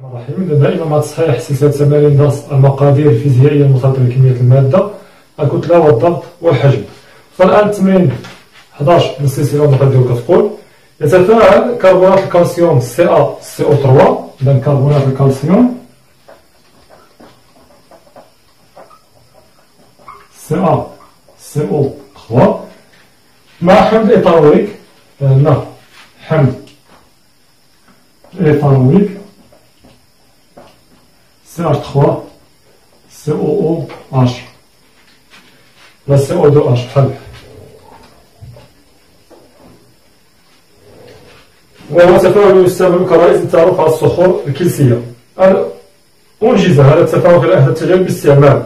الرحيم. دائما مع تصحيح سلسلة تمارين درس المقادير الفيزيائية المرتبطة بكمية المادة، الكتلة والضغط والحجم. فالآن التمرين 11 من السلسلة المقادير كتقول: يتفاعل كربونات الكالسيوم CaCO3، إذا كربونات الكالسيوم CaCO3 مع حمض إيثانويك، هنا حمض إيثانويك CH3 COOH لا CO2H بحال، وهو تفاعل يستعمل كرئيس للتعرف على الصخور الكلسية. أنجز هذا التفاعل خلال إحدى التجارب باستعمال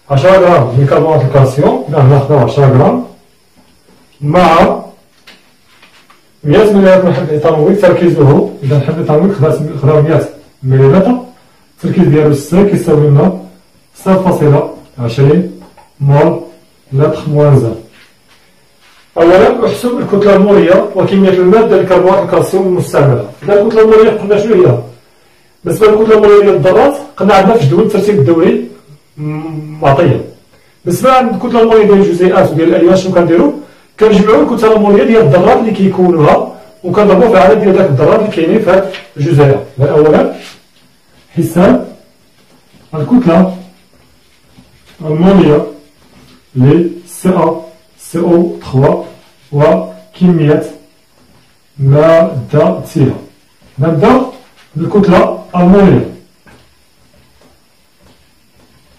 10 غرام من كربونات الكالسيوم، ناخذ 10 غرام مع 100 مليلتر من حمض إيثانويك. تركيزه، إذا حمض إيثانويك خداو 100 مليلتر، التركيز ديالو 6 كيساوي لنا 0.20 مول لتر موان زان. أولا أحسب الكتلة المولية وكمية المادة لكربونات الكالسيوم المستعملة. إذا الكتلة المولية قلنا شنو هي؟ بالنسبة للكتلة المولية ديال الذرات قلنا عندنا في جدول الترتيب الدوري معطية. بالنسبة للكتلة المولية ديال الجزيئات وديال الألياف شنو كنديرو؟ كنجمعو الكتلة المولية ديال الذرات اللي كيكونوها وكنضربو في العدد ديال داك الذرات اللي كاينين في هاد الجزيئة. أولا حساب الكتلة المولية ل CaCO3 وكمية مادتها. نبدأ بالكتلة المولية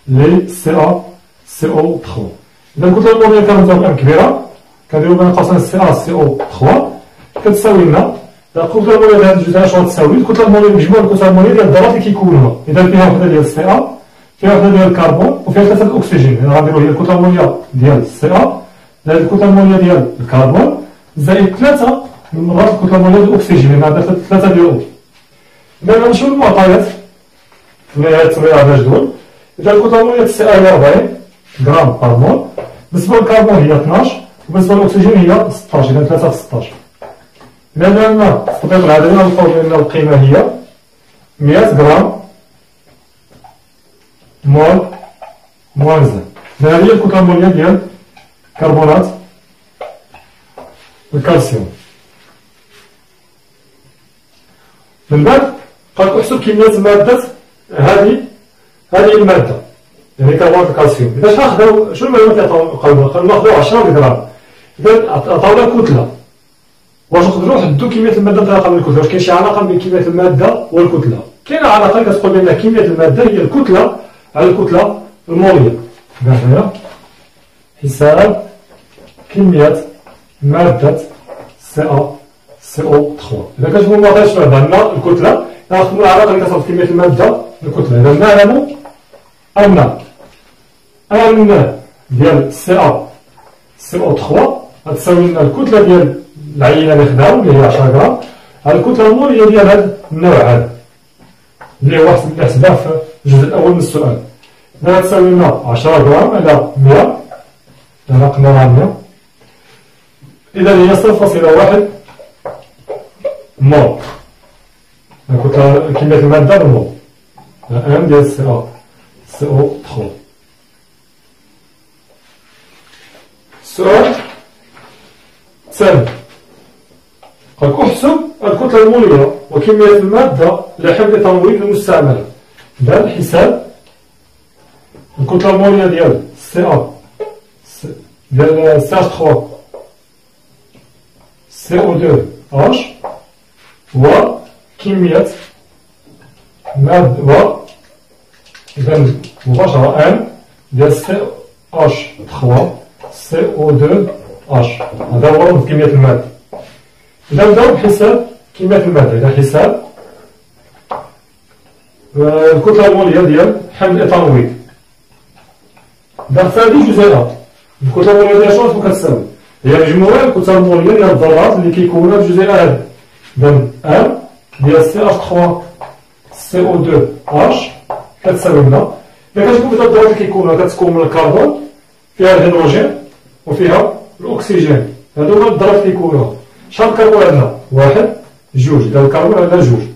ل CaCO3. إذا الكتلة المولية كانت كبيرة كنديرو بين قوسين CaCO3 كتساوي لنا الكتلة المولية ديال هاد الجزيئة شنو تساوي؟ الكتلة المولية مجموع الكتلة المولية ديال الذرات اللي كيكونوها. إذا فيها وحدة ديال CA، فيها وحدة ديال الكربون، وفيها 3 الأكسجين. إذا غنديرو هي الكتلة المولية ديال CA زائد الكتلة المولية ديال الكربون زائد 3 من مرات الكتلة المولية ديال الأكسجين، لأن عندنا 3 ديال الأو. إذا غنمشيو للمعطيات في نهاية التمرين على الجدول. إذا الكتلة المولية ديال CA هي 40 غرام بار مول، بالنسبة للكربون هي 12، وبالنسبة للأكسجين هي 16. إذا 3 في 16. إذا عندنا التطبيق العددي غنلقاو بأن القيمة هي 100 غرام مول موان زان. إذا هذه هي الكتلة المولية ديال كربونات الكالسيوم. من بعد قد أحسب كمية مادة هذه المادة، يعني كربونات الكالسيوم. إذا شنو شنو المعلومات اللي عطاونا؟ قالوا ناخذو 10 غرام. إذا عطاونا كتلة، واش نقدروا نحددوا كمية المادة بطريقة من الكتلة؟ واش كاين شي علاقة بين كمية المادة والكتلة؟ كاينة علاقة اللي كتقول بأن كمية المادة هي الكتلة على الكتلة المولية. هنا حساب كمية مادة CaCO3. إذا كتشوفوا المعطيات شنو عندنا؟ الكتلة، ناخذوا العلاقة اللي كتصف كمية المادة بالكتلة. إذا نعلم أن ديال CaCO3 غتساوي لنا الكتلة ديال العينة اللي خداو اللي هي 10 غرام على الكتلة المولية ديال هذا النوع هذا اللي هو اللي حسبناه في الجزء الأول من السؤال. إذا غتساوي لنا 10 غرام على 100، هنا قلنا 100، إذا هي 0.1 مول. الكتلة كمية المادة بالمول، ان ديال CaCO3. السؤال الثاني قال: احسب الكتلة المولية وكمية المادة لحمض إيثانويك المستعملة. إذا حساب الكتلة المولية ديال CH3 CO2H وكمية مادة، إذا مباشرة ان ديال CH3 CO2H. هذا هو رمز كمية المادة. إذا نبداو بحساب كمية المادة. إذا حساب الكتلة المولية ديال حمض إيثانويك. إذا في هذه الجزيئات الكتلة المولية ديال شنو كتساوي؟ هي مجموع الكتل المولية ديال الذرات اللي كيكونوا الجزيئة هذه. إذا ان ديال CH3 CO2H كتساوي لنا، إذا كتكون في الذرات اللي كيكونوها كتكون من الكربون، فيها الهيدروجين وفيها الأكسجين. هادو هما الذرات اللي كيكونوها. شحال الكربون عندنا؟ 1 2. إذا الكربون عندنا 2.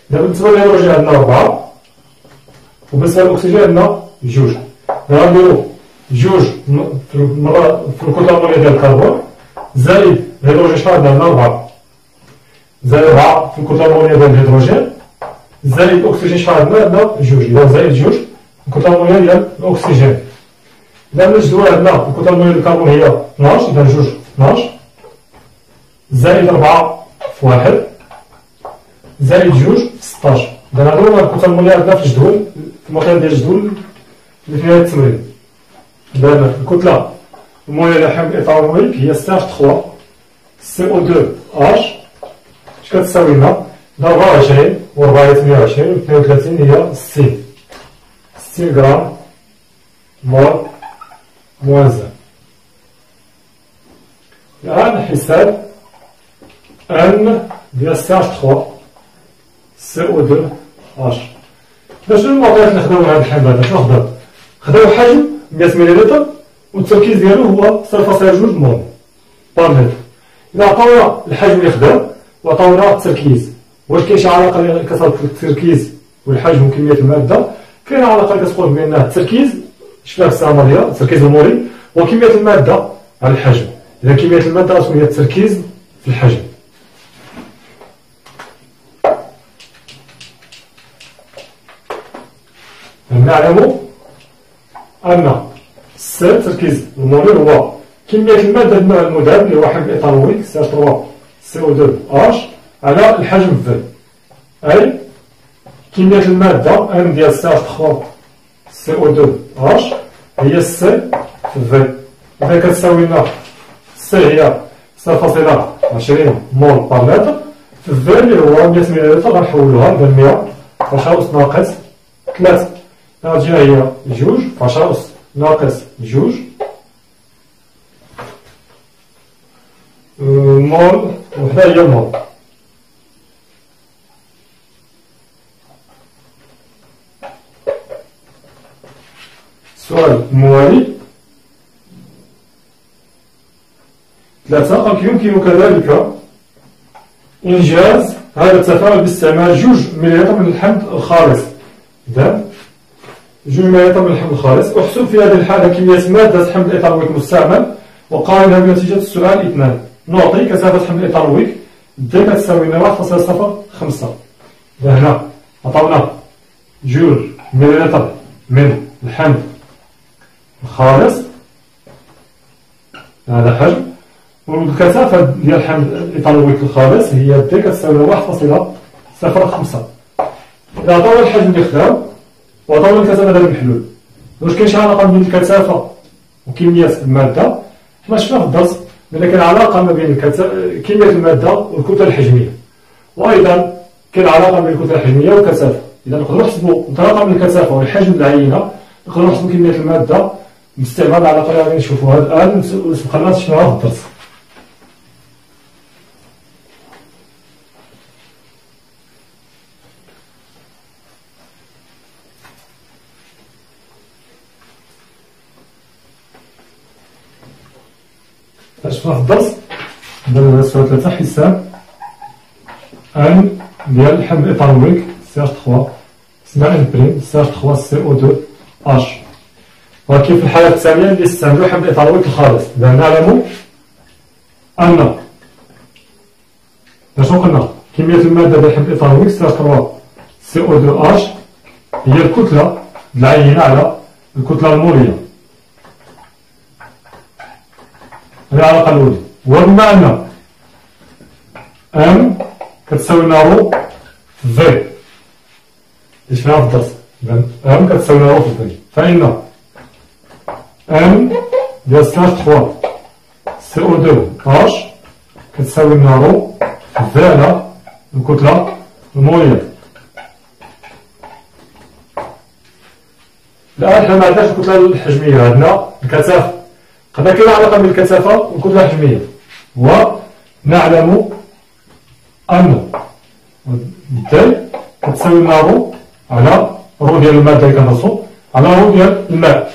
دابا بالنسبة للهيدروجين عندنا 4 وبالنسبة للأكسجين عندنا 2. غنديرو 2 في الكتلة المولية ديال الكربون زائد الهيدروجين شحال عندنا 4 زائد 4 في الكتلة المولية ديال الهيدروجين زائد الأكسجين شحال عندنا 2 إذا زائد 2 الكتلة المولية ديال الأكسجين. إذا الجدول عندنا الكتلة المولية ديال الكربون هي 12 إذا 2 12 زائد 4 في 1 زائد 2 16. إذا هادو هما الكتل المولية عندنا في الجدول في المثال ديال الجدول اللي في نهاية التمرين. إذا الكتلة المولية ديال حمض إيثانويك هي CH3 CO2H اش كتساوي لنا؟ 24 و 4 120 و 32 هي 60 غرام مول موان زان. الآن حساب N ديال CH3 CO2H. باش شنو المعطيات اللي خداو هاد الحمض هذا؟ شنو خداو؟ خداو حجم 100 مليلتر والتركيز ديالو هو 0.2 مول بار لتر. إذا عطاونا الحجم اللي خداو وعطاونا التركيز، واش كاين شي علاقة اللي كتربط التركيز والحجم وكمية المادة؟ كاين علاقة اللي كتقول بين التركيز شفناها في السامرية التركيز المولي وكمية المادة على الحجم. إذا كمية المادة غتكون هي التركيز في الحجم. نعلم أن التركيز المولي هو كمية المادة النوع المذاب اللي هو حمض إيثانويك CH3 CO2H على الحجم في، أي كمية المادة M ديال CH3 CO2H هي C في. إذا كتساوي لنا C هي 0.20 مول بار لتر في في اللي هو 100 مليلتر غنحولوها إلى 100 في 10 ناقص 3. غتجي هي 2 في 10 ناقص 2 مول وحدة هي مول. السؤال الموالي 3 يمكن كذلك إنجاز هذا التفاعل باستعمال 2 مليلتر من الحمض الخالص. إذا 2 مليلتر من الحمض الخالص. احسب في هذه الحالة كمية مادة حمض إيثانويك مستعمل وقارنها بنتيجة السؤال 2. نعطي كثافة حمض إيثانويك د كتساوي لنا 1.05. إذا هنا عطاونا 2 مليلتر من الحمض الخالص هذا حجم، والكثافة ديال الحمض الإيثانويك الخالص هي د كتساوي 1.05. إذا عطاونا الحجم اللي خداو وعطاونا الكثافة ديال المحلول، واش كاين شي علاقة بين الكثافة وكمية المادة؟ حنا شفنا في الدرس بأن كاين علاقة ما بين كمية المادة والكتلة الحجمية، وأيضا كاين علاقة بين الكتلة الحجمية والكثافة. إذا نقدروا نحسبوا انطلاقا من الكثافة والحجم العينة نقدروا نحسبوا كمية المادة باستعمال العلاقة اللي غادي نشوفوها الآن وسبقنا شفناها في الدرس. شفنا في الدرس درنا السؤال 3 حساب ان ديال الحمض إيثانويك CH3 اسمها ان بريم CH3 CO2H، ولكن في الحالة الثانية اللي استعملوا حمض إيثانويك الخالص. إذا نعلم أن شنو قلنا؟ كمية المادة ديال حمض إيثانويك CH3 CO2H هي الكتلة العينة على الكتلة المولية. هذه العلاقة الأولى. وبما أن M كتساوي لنا رو في في اللي شفناها في الدرس، إذا M كتساوي لنا رو في في، فإن M ديال CH3 CO2H كتساوي لنا رو في في على الكتلة المولية. الآن حنا معندناش الكتلة الحجمية، عندنا الكثافة. قد كاين علاقة بين الكثافة والكتلة الحجمية، ونعلم أن بالتالي كتساوي لنا رو على رو ديال المادة اللي كندرسو على رو ديال الماء.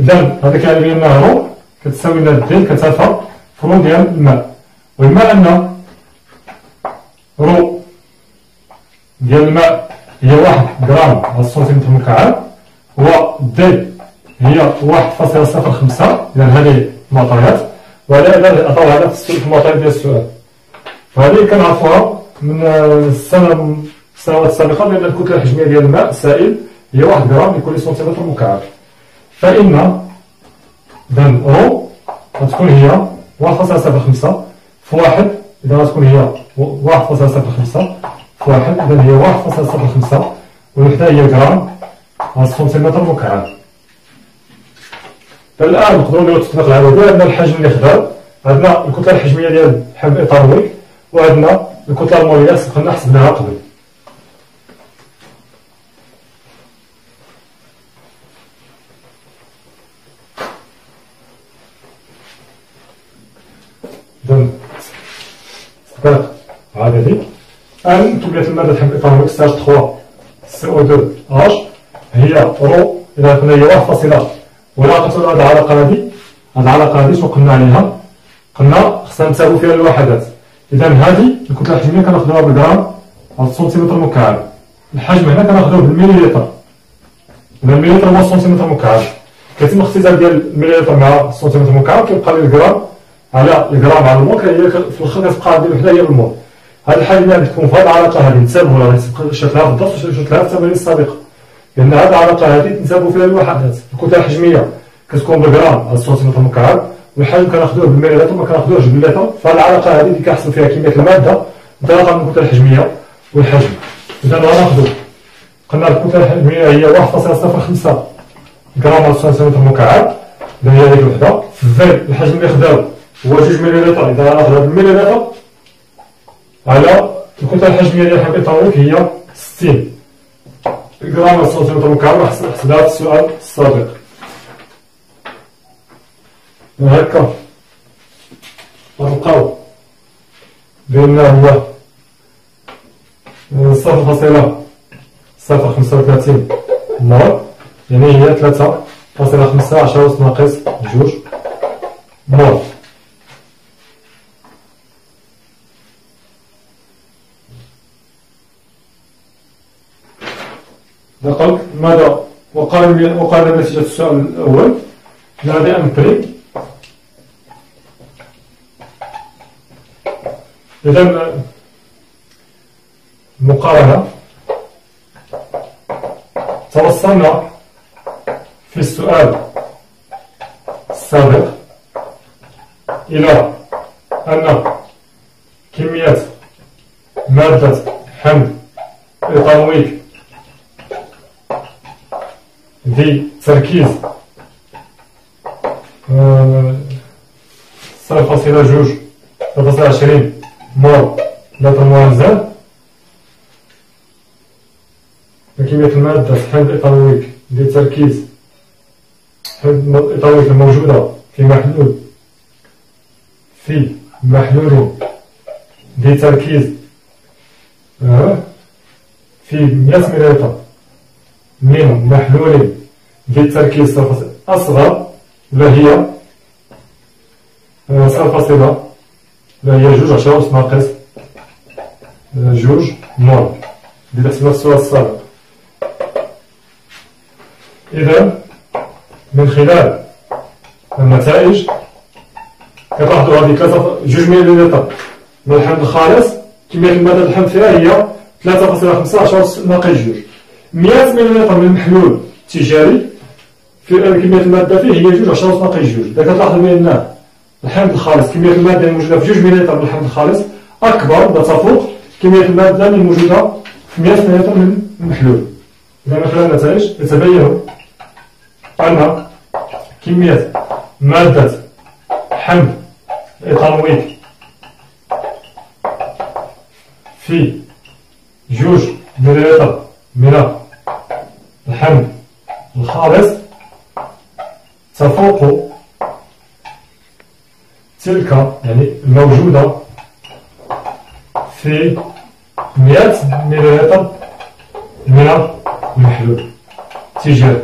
إذا هذا كيعني بأن رو كتساوي لنا د الكثافة في رو ديال الماء، وبما أن رو ديال الماء هي 1 غرام على السنتيمتر مكعب، و دي هي 1.05. إذا هذه المعطيات، وهذا عطاوها لنا في المعطيات ديال السؤال. فهذه كنعرفوها من السنوات السابقة، بأن الكتلة الحجمية ديال الماء السائل هي 1 غرام لكل سنتيمتر مكعب. فإن إذا رو غتكون هي 1.05 في 1، إذا غتكون هي 1.05 في 1، إذا هي 1.05، والوحدة هي غرام على السنتيمتر مكعب. الآن نقدروا نديرو التطبيق العملي. عندنا الحجم اللي خدام، عندنا الكتلة الحجمية ديال حمض إيثانويك، وعندنا الكتلة المولية كنا حسبناها قبل. إذا تطبيق عددي. الآن كمية المادة الحمض الإيثانويك ستاج 3 CO2H هي رو، إذا قلنا هي 1. ولا قلتو هاد العلاقة هادي، هاد العلاقة هادي شنو قلنا عليها؟ قلنا خصنا نساوي فيها الوحدات. إذا هادي الكتلة الحجمية كناخدوها بالغرام على السنتيمتر مكعب، الحجم هنا كناخدوه بالمليلتر. إذا المليلتر هو السنتيمتر مكعب، كيتم الاختزال ديال المليلتر مع السنتيمتر مكعب، كيبقى لي الغرام على الغرام على المول، هي في الآخر كتبقى عندي الوحدة هي المول. هاد الحاجة اللي تكون في هاد العلاقة هادي نتسابو، ولا شرحناها بالضبط شرحناها في التمارين السابقة، لأن هاد العلاقة هادي تنسابو فيها الوحدات. الكتلة الحجمية كتكون بالغرام على السنتيمتر مكعب، والحجم كناخدوه بالمليلتر ما كناخدوهش باللتر. فهاد العلاقة هادي اللي كنحسب فيها كمية المادة انطلاقا من الكتلة الحجمية والحجم. إذا غناخدو قلنا الكتلة الحجمية هي 1.05 غرام على السنتيمتر مكعب، إذا هي هاديك الوحدة. في الحجم اللي خداو هو 2 مليلتر، إذا غناخدها بالمليلتر على الكتلة الحجمية ديال حمض إيثانويك هي 60 غرام على السنتيمتر مكعب، حسبناها في السؤال السابق. هكا غنلقاو بأن هو 0.035 مول، يعني هي 3.5 10 ناقص 2 مول. قلت ماذا وقال نتيجة السؤال الأول؟ هذه أمبري. إذا مقارنة، توصلنا في السؤال السابق إلى أن كمية مادة حمض إيثانويك ذي تركيز 0.20 مول لتر موازن، كمية المادة حمض إيثانويك ذي تركيز حمض إيثانويك الموجودة في محلول ذي تركيز في 100 مليلتر من محلول ذي تركيز أصغر، وهي 2 ناقص 2 مول. بدي نحسبها في السؤال السابق. إذا من خلال النتائج كتلاحظوا هذه 2 مليلتر من الحمض الخالص، كمية المادة الحمض فيها هي 3.5 10 ناقص 2. 100 مليلتر من المحلول التجاري في كمية المادة فيه هي 2 10 ناقص 2. إذا كتلاحظوا بأن الحمض الخالص كمية المادة الموجودة في 2 مليلتر من الحمض الخالص أكبر وتفوق كمية المادة الموجودة في 100 مليلتر من المحلول. إذا من خلال النتائج يتبين أن كمية مادة حمض إيثانويك في 2 مليلتر من الحمض الخالص تفوق تلك، يعني الموجودة في 100 مليلتر من المحلول التجاري.